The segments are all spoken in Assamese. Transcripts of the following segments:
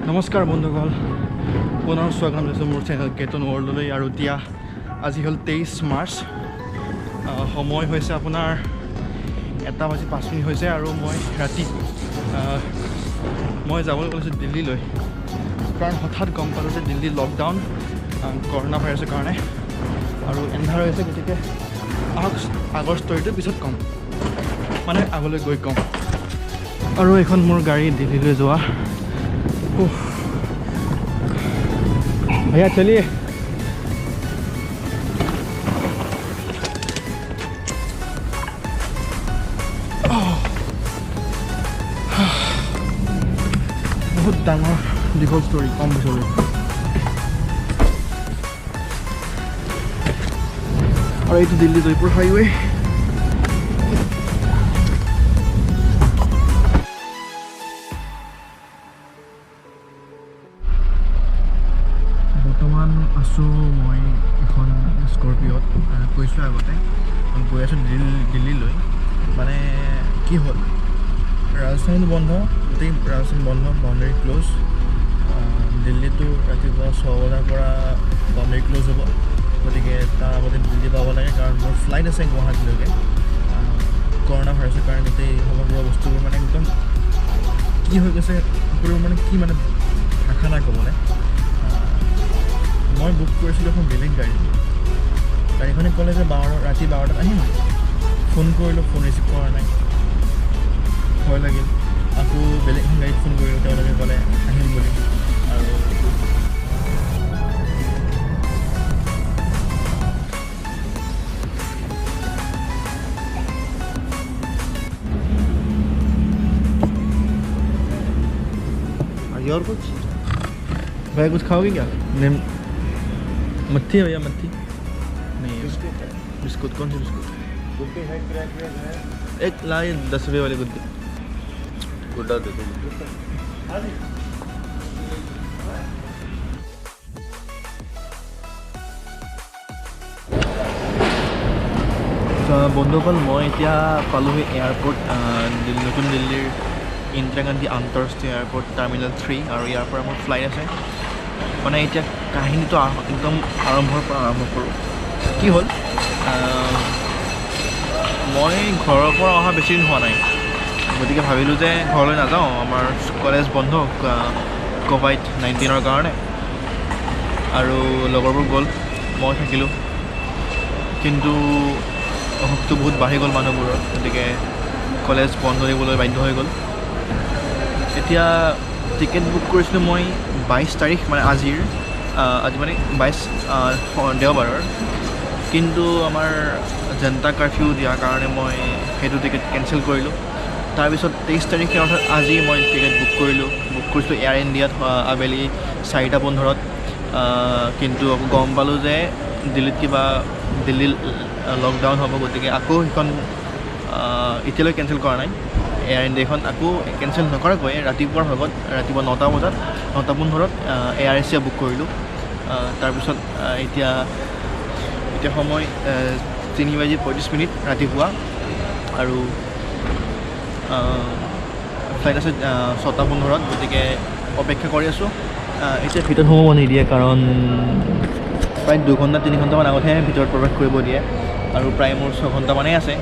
নমস্কাৰ বন্ধুসকল, পুনৰ স্বাগতম জনাইছোঁ মোৰ চেনেল কেতন ৱৰ্ল্ডলৈ। আৰু এতিয়া আজি হ'ল 23 মাৰ্চ, সময় হৈছে আপোনাৰ 1:05 হৈছে আৰু মই ৰাতি মই যাবলৈ ওলাইছোঁ দিল্লীলৈ। কাৰণ হঠাৎ গম পালোঁ যে দিল্লীত লকডাউন কৰোণা ভাইৰাছৰ কাৰণে আৰু এন্ধাৰ হৈছে। গতিকে আগৰ ষ্টৰিটো পিছত ক'ম, মানে আগলৈ গৈ ক'ম। আৰু এইখন মোৰ গাড়ী দিল্লীলৈ যোৱা। भैया चलिए। बहुत डाঙৰ দীঘল ষ্টৰি, কম পিছলৈ। আৰু এইটো দিল্লী জয়পুৰ হাইৱে। বৰ্তমান আছোঁ মই এখন স্কৰপিঅ'ত, কৈছোঁ আগতে গৈ আছোঁ দিল্লীলৈ। মানে কি হ'ল, ৰাজস্থানটো বন্ধ, গোটেই ৰাজস্থান বন্ধ, বাউণ্ডেৰী ক্ল'জ। দিল্লীটো ৰাতিপুৱা 6 বজাৰ পৰা বাউণ্ডেৰী ক্ল'জ হ'ব। গতিকে তাৰ আগতে দিল্লী পাব লাগে, কাৰণ মোৰ ফ্লাইট আছে গুৱাহাটীলৈকে। কৰোণা ভাইৰাছৰ কাৰণে গোটেই সমগ্ৰ বস্তুবোৰ মানে একদম কি হৈ গৈছে, সকলোবোৰ মানে কি মানে ভাষা নাই ক'বলৈ। মই বুক কৰিছিলোঁ এখন বেলেগ গাড়ীখনে ক'লে যে ৰাতি 12টাত আহিম। ফোন কৰিলোঁ, ফোন ৰিচিভ কৰা নাই, ভয় লাগিল। আকৌ বেলেগ এখন গাড়ীত ফোন কৰিলোঁ, তেওঁলোকে ক'লে আহিম বুলি। আৰু और कुछ भाई, कुछ खाओगे क्या? मत्थी है भैया, मत्थी नहीं है। बिस्कुट कौन सी बिस्कुट? गुड्डे है, क्रैक है। एक लाए 10 रुपये वाले गुड्डे। गुड्डा दे दो। বন্ধুসকল, মই এতিয়া পালোহি এয়াৰপৰ্ট, নতুন দিল্লীৰ ইন্দিৰা গান্ধী আন্তঃৰাষ্ট্ৰীয় এয়াৰপৰ্ট টাৰ্মিনেল 3। আৰু ইয়াৰ পৰা মোৰ ফ্লাইট আছে। মানে এতিয়া কাহিনীটো একদম আৰম্ভৰ পৰা আৰম্ভ কৰোঁ। কি হ'ল, মই ঘৰৰ পৰা অহা বেছি দিন হোৱা নাই। গতিকে ভাবিলোঁ যে ঘৰলৈ নাযাওঁ, আমাৰ কলেজ বন্ধ Covid-19ৰ কাৰণে। আৰু লগৰবোৰ গ'ল, মই থাকিলোঁ। কিন্তু অসুখটো বহুত বাঢ়ি গ'ল মানুহবোৰৰ, গতিকে কলেজ বন্ধ দিবলৈ বাধ্য হৈ গ'ল। এতিয়া টিকেট বুক কৰিছিলোঁ মই 22 তাৰিখ, মানে আজি মানে 22 দেওবাৰৰ। কিন্তু আমাৰ জনতা কাৰ্ফিউ দিয়াৰ কাৰণে মই সেইটো টিকেট কেঞ্চেল কৰিলোঁ। তাৰপিছত 23 তাৰিখে, অৰ্থাৎ আজি মই টিকেট বুক কৰিছিলোঁ এয়াৰ ইণ্ডিয়াত আবেলি 4:15। কিন্তু গম পালোঁ যে দিল্লী লকডাউন হ'ব। গতিকে আকৌ সেইখন এতিয়ালৈ কেঞ্চেল কৰা নাই। এয়াৰ ইণ্ডিয়াখন আকৌ কেঞ্চেল নকৰাকৈ ৰাতিপুৱা 9টা বজাত 9:15 এয়াৰ এছিয়া বুক কৰিলোঁ। তাৰপিছত এতিয়া সময় 3:35 ৰাতিপুৱা, আৰু ফ্লাইট আছে 6:15। গতিকে অপেক্ষা কৰি আছোঁ। এতিয়া ভিতৰত সোমাব নিদিয়ে, কাৰণ প্ৰায় 2 ঘণ্টা 3 ঘণ্টামান আগতহে ভিতৰত প্ৰৱেশ কৰিব দিয়ে। আৰু প্ৰায় মোৰ 6 ঘণ্টামানেই আছে,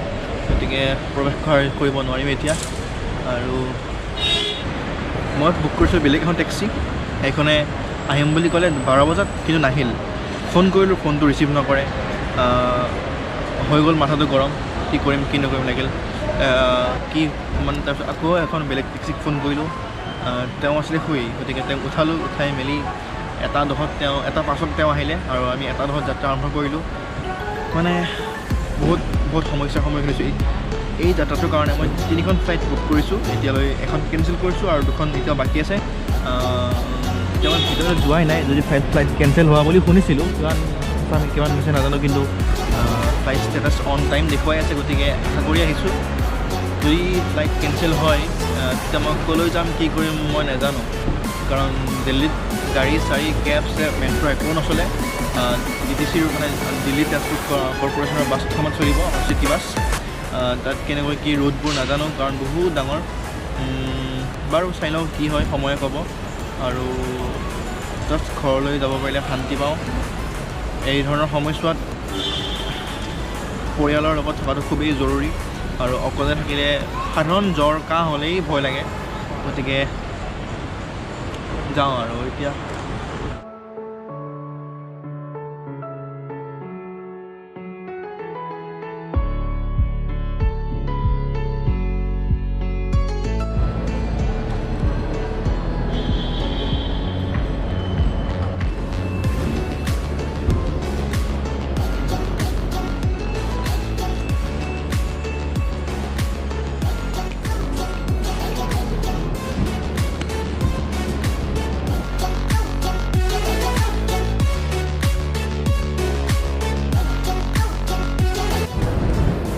গতিকে প্ৰৱেশ কৰিব নোৱাৰিম এতিয়া। আৰু মই বুক কৰিছোঁ বেলেগ এখন টেক্সি, সেইখনে আহিম বুলি ক'লে 12 বজাত, কিন্তু নাহিল। ফোন কৰিলোঁ, ফোনটো ৰিচিভ নকৰে। হৈ গ'ল মাথাটো গৰম, কি কৰিম কি নকৰিম লাগিল। মানে তাৰপিছত আকৌ এখন বেলেগ টেক্সিক ফোন কৰিলোঁ। তেওঁ আছিলে শুই, গতিকে তেওঁক উঠালোঁ। উঠাই মেলি 1:05 তেওঁ আহিলে, আৰু আমি 1:10 যাত্ৰা আৰম্ভ কৰিলোঁ। মানে বহুত সমস্যাৰ সন্মুখীন হৈছোঁ। এই যাত্ৰাটোৰ কাৰণে মই 3খন ফ্লাইট বুক কৰিছোঁ, এতিয়ালৈ এখন কেঞ্চেল কৰিছোঁ আৰু 2খন এতিয়া বাকী আছে। এতিয়া মই ভিতৰলৈ যোৱাই নাই, যদি ফ্লাইট কেঞ্চেল হোৱা বুলি শুনিছিলোঁ। কিমান হৈছে নাজানো, কিন্তু ফ্লাইট ষ্টেটাছ অন টাইম দেখুৱাই আছে। গতিকে আশা কৰি আহিছোঁ, যদি ফ্লাইট কেঞ্চেল হয় তেতিয়া মই ক'লৈ যাম, কি কৰিম মই নাজানো। কাৰণ দিল্লীত গাড়ী কেব মেট্ৰ' একো নচলে। DTCৰ মানে দিল্লী ট্ৰান্সপৰ্ট কৰ্পৰেশ্যনৰ বাছ দুখনমান চলিব, আমাৰ চিটি বাছ। তাত কেনেকৈ কি ৰোডবোৰ নাজানো, কাৰণ বহুত ডাঙৰ। বাৰু চাই লওঁ কি হয়, সময়ে ক'ব। আৰু জাষ্ট ঘৰলৈ যাব পাৰিলে শান্তি পাওঁ। এই ধৰণৰ সময়ছোৱাত পৰিয়ালৰ লগত থকাটো খুবেই জৰুৰী আৰু অকলে থাকিলে সাধাৰণ জ্বৰ কাহ হ'লেই ভয় লাগে। গতিকে যাওঁ আৰু এতিয়া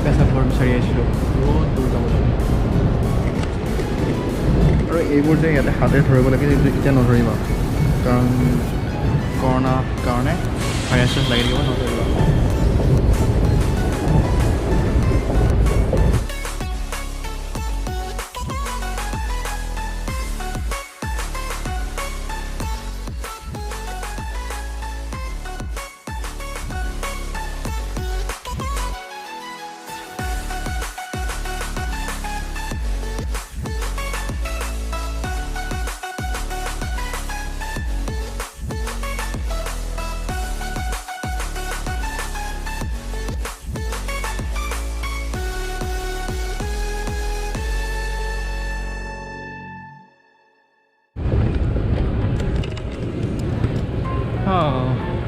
পেচাব ঘৰ বিচাৰি আহিছিলোঁ, বহুত দূৰ যাব লাগে। আৰু এইবোৰ যে ইয়াতে হাতে ধৰিব লাগে এতিয়া নধৰিবা, কাৰণ কৰোণাৰ কাৰণে ভাইৰাছ লাগি থাকিব, নধৰিবা।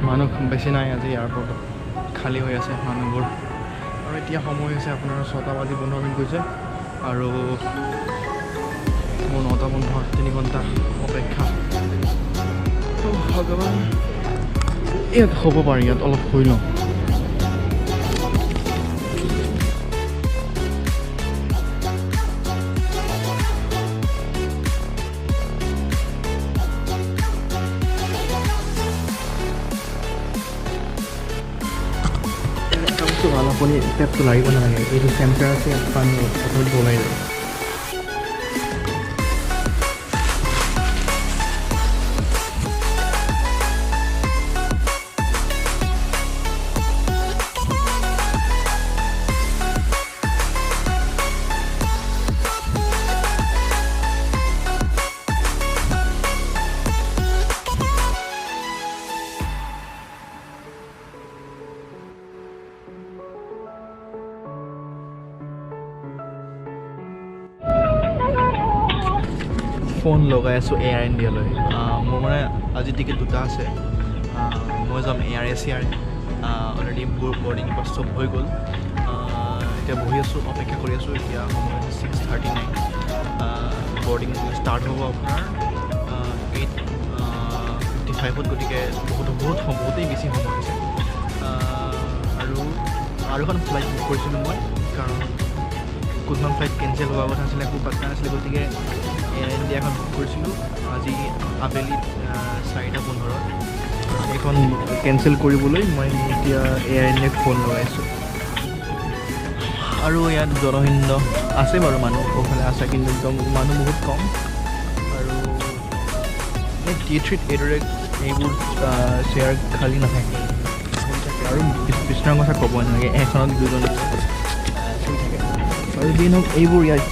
মানুহ বেছি নাই আজি এয়াৰপৰ্টত, খালী হৈ আছে মানুহবোৰ। আৰু এতিয়া সময় হৈছে আপোনাৰ 6:15 গৈছে আৰু মোৰ 9:15, 3 ঘণ্টা অপেক্ষা। ভগৱান, ইয়াত হ'ব পাৰি, ইয়াত অলপ শুই লওঁ। ভাল, আপুনি টেপটো লাগিব নালাগে, এইটো চেঞ্চাৰ আছে, পানী অথৰিটি ওলাই যায়। ফোন লগাই আছোঁ এয়াৰ ইণ্ডিয়ালৈ। মোৰ মানে আজি টিকেট দুটা আছে, মই যাম এয়াৰ এছিয়াৰ। অলৰেডি বৰ্ডিং পাছ চব হৈ গ'ল। এতিয়া বহি আছোঁ, অপেক্ষা কৰি আছোঁ। এতিয়া সময় 6:39, বৰ্ডিং ষ্টাৰ্ট হ'ব আপোনাৰ 8:55। গতিকে বহুতেই বেছি সময় হৈছে। আৰু এখন ফ্লাইট বুক কৰিছিলোঁ মই, কাৰণ কোনখন ফ্লাইট কেঞ্চেল হোৱা কথা আছিলে, একো পাত্তা নাছিলে। গতিকে এয়াৰ ইণ্ডিয়াখন বুক কৰিছিলোঁ আজি আবেলি 4:15। এইখন কেঞ্চেল কৰিবলৈ মই এতিয়া এয়াৰ ইণ্ডিয়াক ফোন লগাইছোঁ। আৰু ইয়াত জনশূন্য আছে বাৰু, মানুহ সৌফালে আছে, কিন্তু একদম মানুহ বহুত কম। আৰু এই T3ত এইদৰে এইবোৰ চেয়াৰ খালী নাথাকে, আৰু বিচনাৰ কথা ক'ব নালাগে, এখনত দুজন শুই থাকে। আৰু যি নহওক এইবোৰ ইয়াত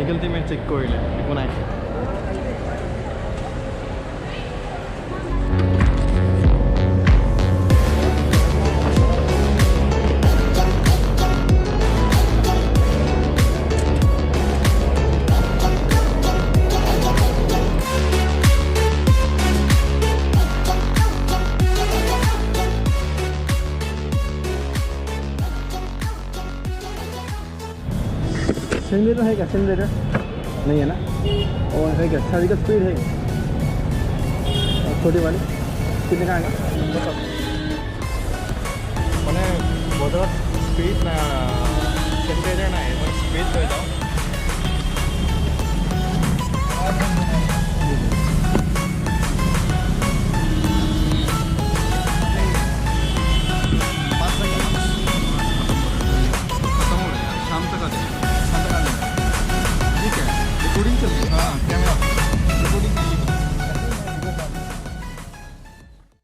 মেডিকেল টিমে চেক কৰিলে একো নাই सिलेंडर है क्या सिलेंडर नहीं है ना और है क्या सर्जिकल स्पीड है छोटी वाली कितने का आएगा मैंने बहुत स्पीड ना टेम्परेचर ना है स्पीड तो जाओ